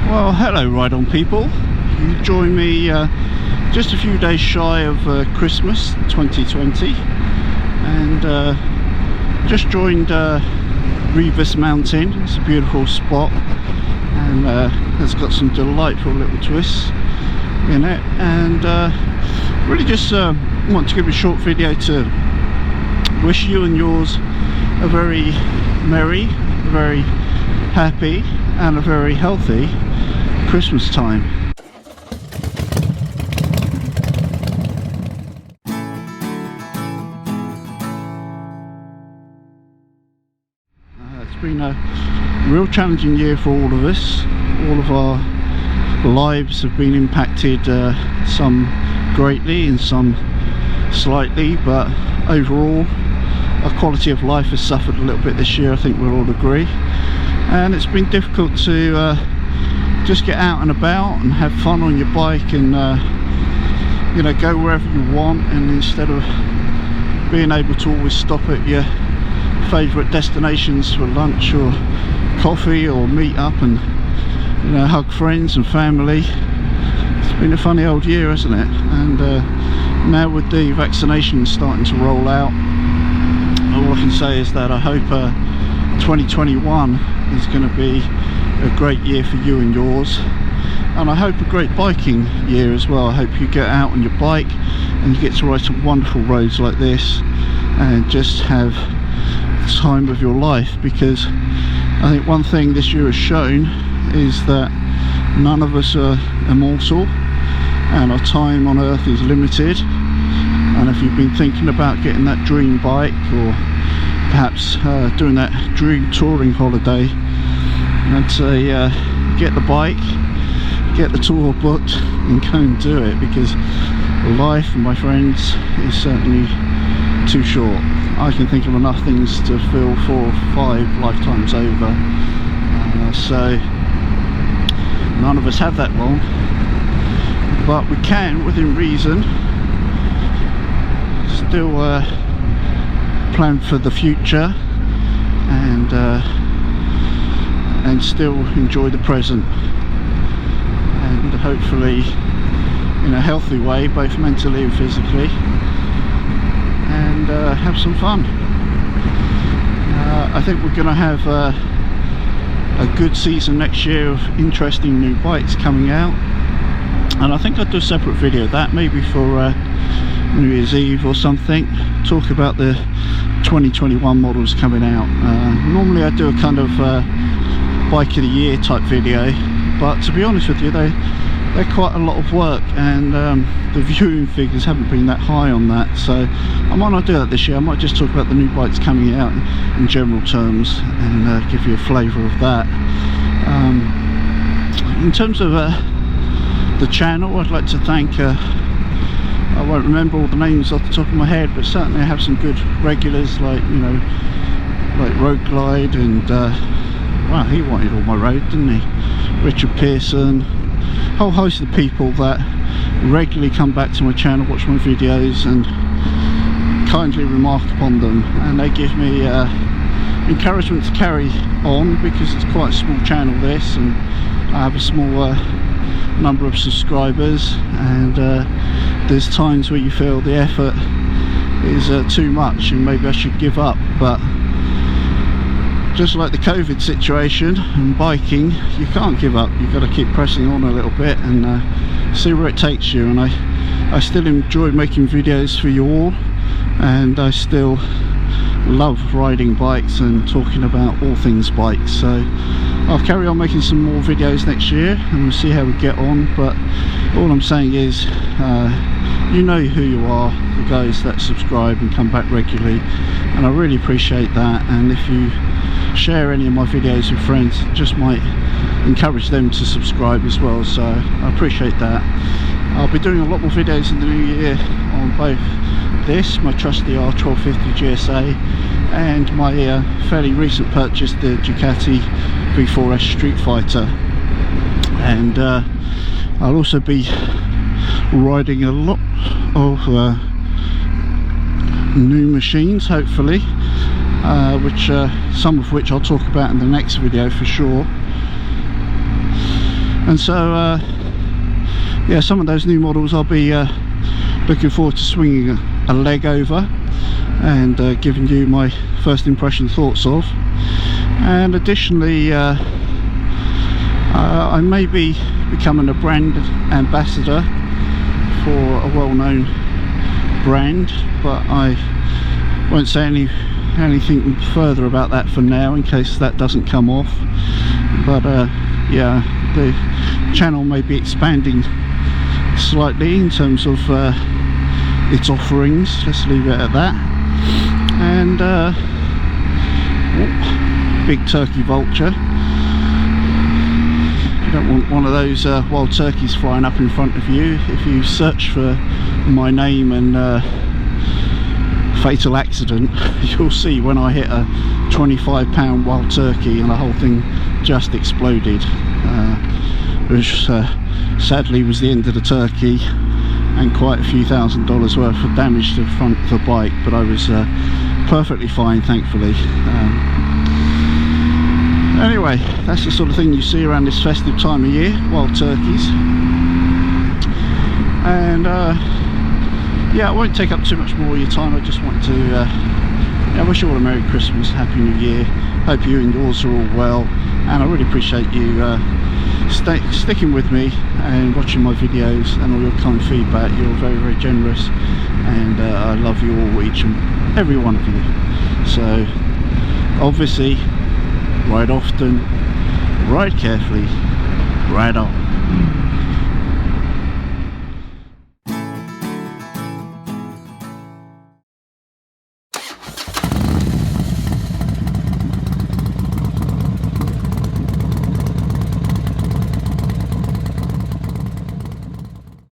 Well, hello Ride On people. You join me just a few days shy of Christmas 2020, and just joined Revis Mountain. It's a beautiful spot and it's got some delightful little twists in it, and really just want to give a short video to wish you and yours a very merry, a very happy and a very healthy Christmas time. It's been a real challenging year for all of us. All of our lives have been impacted, some greatly and some slightly, but overall our quality of life has suffered a little bit this year, I think we'll all agree. And it's been difficult to just get out and about and have fun on your bike and you know, go wherever you want, and instead of being able to always stop at your favourite destinations for lunch or coffee or meet up and, you know, hug friends and family. It's been a funny old year, hasn't it? And now with the vaccinations starting to roll out, all I can say is that I hope 2021 is going to be a great year for you and yours, and I hope a great biking year as well. I hope you get out on your bike and you get to ride some wonderful roads like this and just have the time of your life, because I think one thing this year has shown is that none of us are immortal and our time on earth is limited. And if you've been thinking about getting that dream bike, or perhaps doing that dream touring holiday, I'd say get the bike, get the tour booked and go and do it, because life, my friends, is certainly too short. I can think of enough things to fill 4 or 5 lifetimes over, so none of us have that long, but we can, within reason, still plan for the future and still enjoy the present, and hopefully in a healthy way, both mentally and physically, and have some fun. I think we're going to have a good season next year of interesting new bikes coming out, and I think I'll do a separate video of that, maybe for New Year's Eve or something, talk about the 2021 models coming out. Normally I do a kind of bike of the year type video, but to be honest with you, they're quite a lot of work, and the viewing figures haven't been that high on that, so I might not do that this year. I might just talk about the new bikes coming out in general terms and give you a flavour of that. In terms of the channel, I'd like to thank I won't remember all the names off the top of my head, but certainly I have some good regulars, like, you know, like Road Glide, and well, he wanted all my road, didn't he? Richard Pearson, a whole host of people that regularly come back to my channel, watch my videos and kindly remark upon them, and they give me encouragement to carry on, because it's quite a small channel this, and I have a small number of subscribers, and there's times where you feel the effort is too much and maybe I should give up. But just like the COVID situation and biking, you can't give up. You've got to keep pressing on a little bit and see where it takes you. And I still enjoy making videos for you all, and I still love riding bikes and talking about all things bikes. So I'll carry on making some more videos next year and we'll see how we get on. But all I'm saying is, you know who you are, the guys that subscribe and come back regularly, and I really appreciate that. And if you share any of my videos with friends, it just might encourage them to subscribe as well, so I appreciate that. I'll be doing a lot more videos in the new year on both this, my trusty R1250 GSA, and my fairly recent purchase, the Ducati V4S Street Fighter. And I'll also be riding a lot of new machines, hopefully, some of which I'll talk about in the next video for sure. And so yeah, some of those new models I'll be looking forward to swinging a leg over and giving you my first impression thoughts of. And additionally, I may be becoming a brand ambassador for a well-known brand, but I won't say anything further about that for now, in case that doesn't come off. But yeah, the channel may be expanding slightly in terms of its offerings, let's leave it at that. And big turkey vulture. You don't want one of those wild turkeys flying up in front of you. If you search for my name and fatal accident, you'll see when I hit a 25-pound wild turkey and the whole thing just exploded, which sadly was the end of the turkey and quite a few $1,000s worth of damage to the front of the bike, but I was perfectly fine, thankfully. Anyway, that's the sort of thing you see around this festive time of year, wild turkeys. And yeah, I won't take up too much more of your time. I just want to yeah, wish you all a Merry Christmas, Happy New Year. Hope you and yours are all well, and I really appreciate you sticking with me and watching my videos and all your kind feedback. You're very, very generous, and I love you all, each and every one of you. So obviously, ride often, ride carefully, ride on.